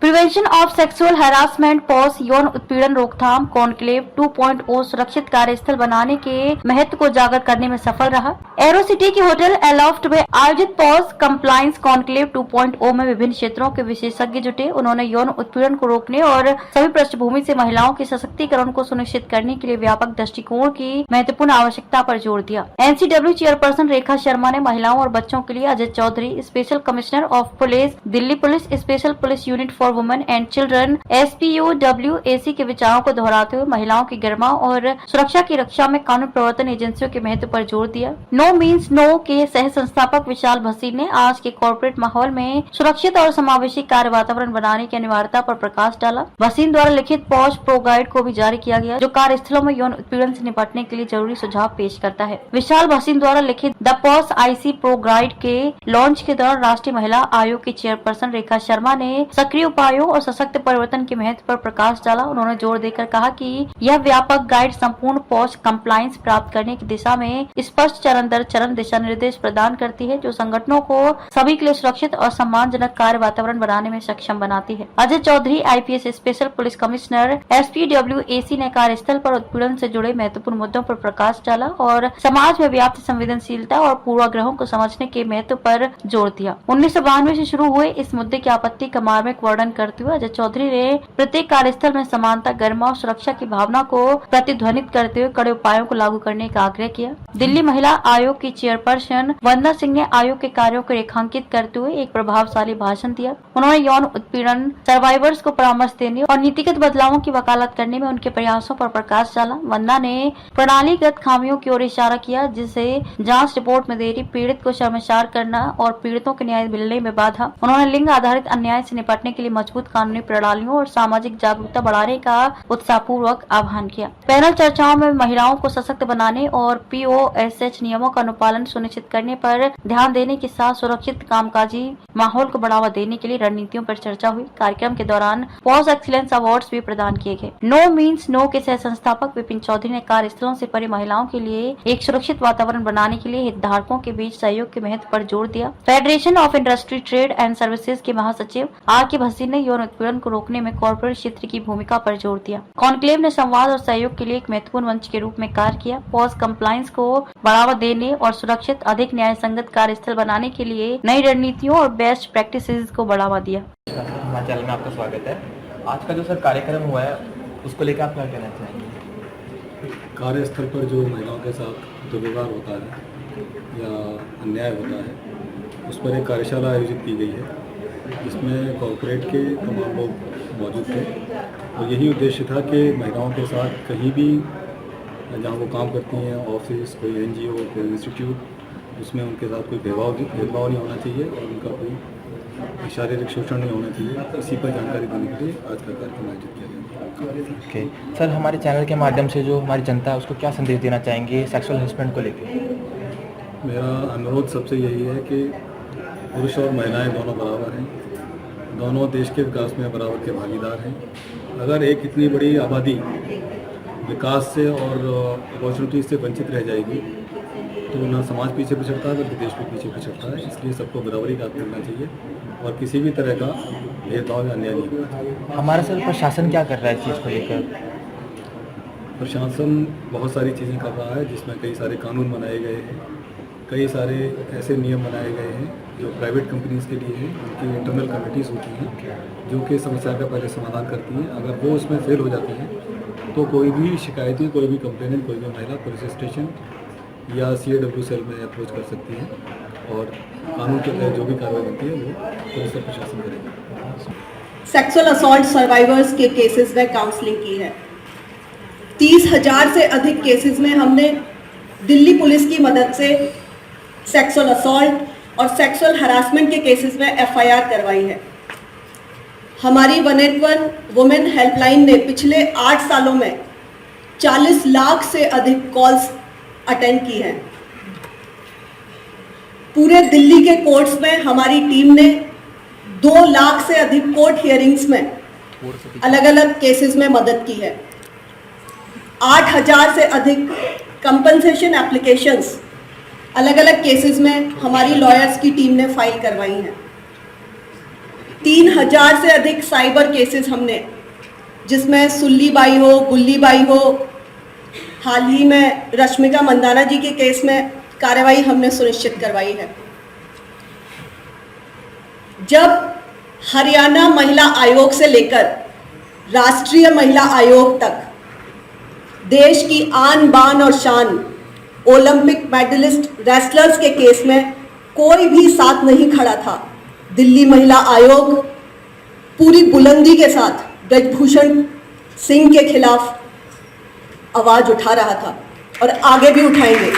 Prevention of sexual harassment POSH यौन उत्पीड़न रोकथाम कॉन्क्लेव 2.0 सुरक्षित कार्यस्थल बनाने के महत्व को उजागर करने में सफल रहा। एरो सिटी के होटल एलॉफ्ट में आयोजित पॉस कंप्लायंस कॉन्क्लेव 2.0 में विभिन्न क्षेत्रों के विशेषज्ञ जुटे। उन्होंने यौन उत्पीड़न को रोकने और सभी पृष्ठभूमि से महिलाओं के सशक्तिकरण को सुनिश्चित करने के लिए व्यापक दृष्टिकोण की महत्वपूर्ण आवश्यकता पर जोर दिया। NCW चेयरपर्सन रेखा शर्मा ने महिलाओं और बच्चों के लिए Ajay Chaudhary, special commissioner of police Delhi police, special police unit for women and children SPUWAC के विचारों को दोहराते हुए महिलाओं की गरिमा और सुरक्षा की रक्षा में कानून प्रवर्तन एजेंसियों के महत्व पर जोर दिया। नो मीन्स नो के सह संस्थापक विशाल भसीन ने आज के कॉर्पोरेट माहौल में सुरक्षित और समावेशी कार्य वातावरण बनाने की अनिवार्यता पर प्रकाश डाला। भसीन द्वारा लिखित पॉश प्रो गाइड को भी जारी किया गया, जो कार्यस्थलों में यौन उत्पीड़न से निपटने के लिए जरूरी सुझाव पेश करता है। विशाल भसीन द्वारा लिखित the posh IC pro guide के लॉन्च के दौरान राष्ट्रीय महिला आयोग की चेयरपर्सन रेखा शर्मा ने सक्रिय उपायों और सशक्त परिवर्तन के महत्व पर प्रकाश डाला। उन्होंने जोर देकर कहा कि यह व्यापक गाइड संपूर्ण पॉश कंप्लायंस प्राप्त करने की दिशा में स्पष्ट चरण दर चरण दिशा निर्देश प्रदान करती है, जो संगठनों को सभी के लिए सुरक्षित और सम्मानजनक कार्य वातावरण बनाने में सक्षम बनाती है। Ajay Chaudhary IPS special police commissioner SPWAC ने कार्यस्थल पर उत्पीड़न से जुड़े महत्वपूर्ण मुद्दों पर प्रकाश डाला और समाज में व्याप्त संवेदनशीलता और पूर्वाग्रहों को समझने के महत्व पर जोर दिया। 1992 से शुरू हुए इस मुद्दे की आपत्ति का मार्मिक वर्णन करते हुए अजय चौधरी ने प्रत्येक कार्यस्थल में समानता, गरिमा और सुरक्षा की भावना को प्रतिध्वनित करते हुए कड़े उपायों को लागू करने का आग्रह किया। दिल्ली महिला आयोग की चेयरपर्सन वंदना सिंह ने आयोग के कार्यों को रेखांकित करते हुए एक प्रभावशाली भाषण दिया। उन्होंने यौन उत्पीड़न सर्वाइवर्स को परामर्श देने और नीतिगत बदलावों की वकालत करने में उनके प्रयासों पर प्रकाश डाला। वंदना ने प्रणालीगत खामियों की ओर इशारा किया, जिसे जांच रिपोर्ट में देरी, पीड़ित को शर्मसार करना और पीड़ितों के न्याय मिलने में बाधा। उन्होंने लिंग आधारित अन्याय से निपटने के लिए मजबूत कानूनी प्रणालियों और सामाजिक जागरूकता बढ़ाने का उत्साहपूर्वक आह्वान किया। पैनल चर्चाओं में महिलाओं को सशक्त बनाने और POSH नियमों का अनुपालन सुनिश्चित करने पर ध्यान देने के साथ सुरक्षित कामकाजी माहौल को बढ़ावा देने के लिए रणनीतियों पर चर्चा हुई। कार्यक्रम के दौरान पॉज एक्सीलेंस अवार्ड्स भी प्रदान किए गए। नो मीन्स नो के सह संस्थापक विपिन चौधरी ने कार्यस्थलों से परे महिलाओं के लिए एक सुरक्षित वातावरण बनाने के लिए हितधारकों के बीच सहयोग के महत्व पर जोर दिया। Federation of industry trade and services के महासचिव RK भसीन ने यौन उत्पीड़न को रोकने में कॉर्पोरेट क्षेत्र की भूमिका पर जोर दिया। कॉन्क्लेव ने संवाद और सहयोग के लिए एक महत्वपूर्ण मंच के रूप में कार्य किया। पॉज कंप्लायंस को बढ़ावा देने और सुरक्षित, अधिक न्याय संगत कार्यस्थल बनाने के लिए नई रणनीतियों और बेस्ट प्रैक्टिसेस को बढ़ावा दिया। हमारे चैनल में आपका स्वागत है। आज का जो सर कार्यक्रम हुआ है उसको लेकर आप क्या कहना चाहेंगे? कार्यस्थल पर जो महिलाओं के साथ दुर्व्यवहार होता है या अन्याय होता है, उस पर एक कार्यशाला आयोजित की गई है, जिसमें कॉर्पोरेट के तमाम लोग मौजूद थे और यही उद्देश्य था कि महिलाओं के साथ कहीं भी जहाँ वो काम करती हैं, ऑफिस, कोई NGO, कोई इंस्टीट्यूट, उसमें उनके साथ कोई भेदभाव नहीं होना चाहिए और उनका कोई शारीरिक शोषण नहीं होना चाहिए। इसी पर जानकारी देने के लिए आज का कार्यक्रम आयोजित किया गया। ओके सर, हमारे चैनल के माध्यम से जो हमारी जनता है उसको क्या संदेश देना चाहेंगे सेक्सुअल हरासमेंट को लेकर? मेरा अनुरोध सबसे यही है कि पुरुष और महिलाएं दोनों बराबर हैं, दोनों देश के विकास में बराबर के भागीदार हैं। अगर एक इतनी बड़ी आबादी विकास से और अपॉर्चुनिटी से वंचित रह जाएगी तो ना समाज पीछे पिछड़ता है बल्कि देश भी पीछे पिछड़ता है। इसलिए सबको बराबरी का करना चाहिए और किसी भी तरह का भेदभाव या अन्याय नहीं होना चाहिए। हमारा सर प्रशासन क्या कर रहा है इस चीज़ को लेकर? प्रशासन बहुत सारी चीज़ें कर रहा है, जिसमें कई सारे कानून बनाए गए हैं, कई सारे ऐसे नियम बनाए गए हैं जो प्राइवेट कंपनीज़ के लिए हैं। उनकी इंटरनल कमेटीज़ होती हैं जो कि समस्या का पहले समाधान करती हैं। अगर वो उसमें फेल हो जाती हैं तो कोई भी शिकायती, कोई भी कंप्लेनेंट, कोई भी महिला पुलिस स्टेशन या CAW सेल में अप्रोच कर सकती है और कानून के तहत जो भी कार्रवाई होती है वो पुलिस और प्रशासन करेगा। सेक्सुअल असॉल्ट सर्वाइवर्स के केसेस में काउंसलिंग की है। 30,000 से अधिक केसेस में हमने दिल्ली पुलिस की मदद से सेक्सुअल असॉल्ट और सेक्सुअल हरासमेंट के केसेस में FIR करवाई है। हमारी 181 वुमेन हेल्पलाइन ने पिछले 8 सालों में 40 लाख से अधिक कॉल्स अटेंड की हैं। पूरे दिल्ली के कोर्ट्स में हमारी टीम ने 2 लाख से अधिक कोर्ट हियरिंग्स में अलग अलग केसेस में मदद की है। 8,000 से अधिक कंपनसेशन एप्लीकेशंस अलग अलग केसेस में हमारी लॉयर्स की टीम ने फाइल करवाई हैं। 3000 से अधिक साइबर केसेस हमने, जिसमें सुल्ली बाई हो, गुल्ली बाई हो, हाल ही में रश्मिका मंदाना जी के केस में कार्रवाई हमने सुनिश्चित करवाई है। जब हरियाणा महिला आयोग से लेकर राष्ट्रीय महिला आयोग तक देश की आन बान और शान ओलंपिक मेडलिस्ट रेसलर्स के केस में कोई भी साथ नहीं खड़ा था, दिल्ली महिला आयोग पूरी बुलंदी के साथ ब्रजभूषण सिंह के खिलाफ आवाज उठा रहा था और आगे भी उठाएंगे।